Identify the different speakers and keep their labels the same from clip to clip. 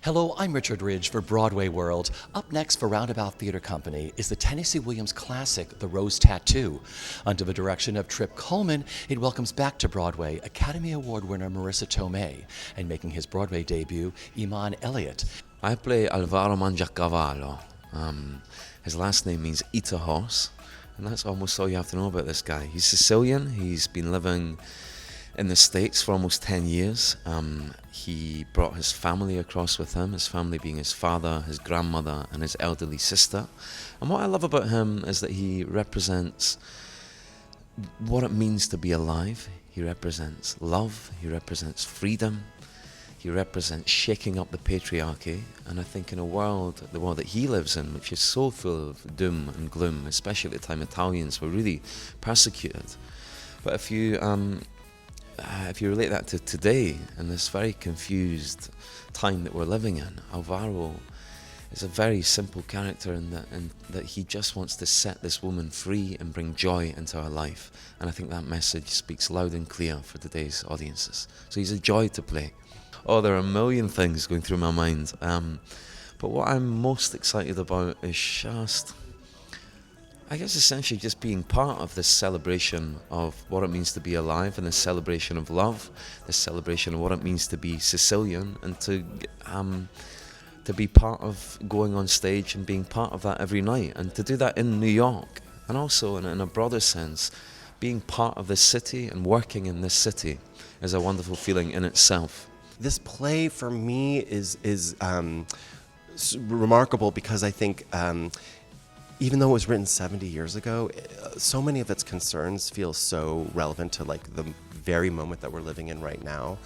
Speaker 1: Hello, I'm Richard Ridge for Broadway World. Up next for Roundabout Theatre Company is the Tennessee Williams classic, The Rose Tattoo. Under the direction of Trip Cullman, it welcomes back to Broadway Academy Award winner Marisa Tomei and making his Broadway debut, Iman Elliott.
Speaker 2: I play Alvaro Mangiacavallo. His last name means eater horse, and that's almost all you have to know about this guy. He's Sicilian. He's been living in the States for almost 10 years. He brought his family across with him, his family being his father, his grandmother, and his elderly sister. And what I love about him is that he represents what it means to be alive. He represents love, he represents freedom, he represents shaking up the patriarchy. And I think in the world that he lives in, which is so full of doom and gloom, especially at the time Italians were really persecuted. But if you relate that to today, in this very confused time that we're living in, Alvaro is a very simple character in that he just wants to set this woman free and bring joy into her life. And I think that message speaks loud and clear for today's audiences. So he's a joy to play. Oh, there are a million things going through my mind. But what I'm most excited about is essentially just being part of this celebration of what it means to be alive, and this celebration of love, this celebration of what it means to be Sicilian, and to be part of going on stage and being part of that every night, and to do that in New York, and also in a broader sense, being part of this city and working in this city is a wonderful feeling in itself.
Speaker 3: This play for me is remarkable because I think even though it was written 70 years ago, so many of its concerns feel so relevant to like the very moment that we're living in right now.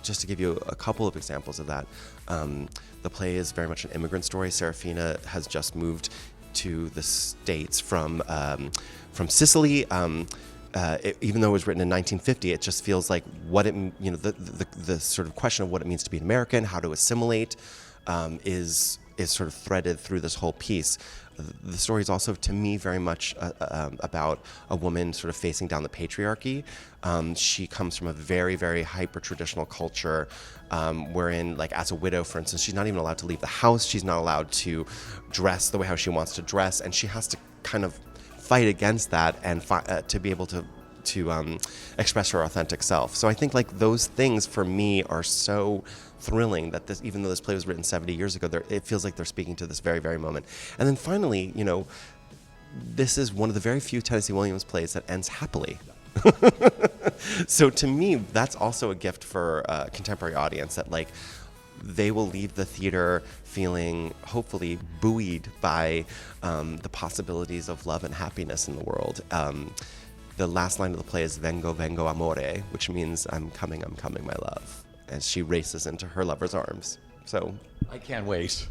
Speaker 3: Just to give you a couple of examples of that, the play is very much an immigrant story. Serafina has just moved to the States from Sicily. Even though it was written in 1950, it just feels like the sort of question of what it means to be an American, how to assimilate, is sort of threaded through this whole piece. The story is also, to me, very much about a woman sort of facing down the patriarchy. She comes from a very, very hyper-traditional culture wherein, like, as a widow, for instance, she's not even allowed to leave the house. She's not allowed to dress the way how she wants to dress, and she has to kind of fight against that and to be able to express her authentic self. So I think like those things for me are so thrilling that this, even though this play was written 70 years ago, it feels like they're speaking to this very, very moment. And then finally, this is one of the very few Tennessee Williams plays that ends happily. So to me, that's also a gift for a contemporary audience, that like they will leave the theater feeling hopefully buoyed by the possibilities of love and happiness in the world. The last line of the play is "Vengo, vengo, amore," which means I'm coming, my love," as she races into her lover's arms. So
Speaker 1: I can't wait.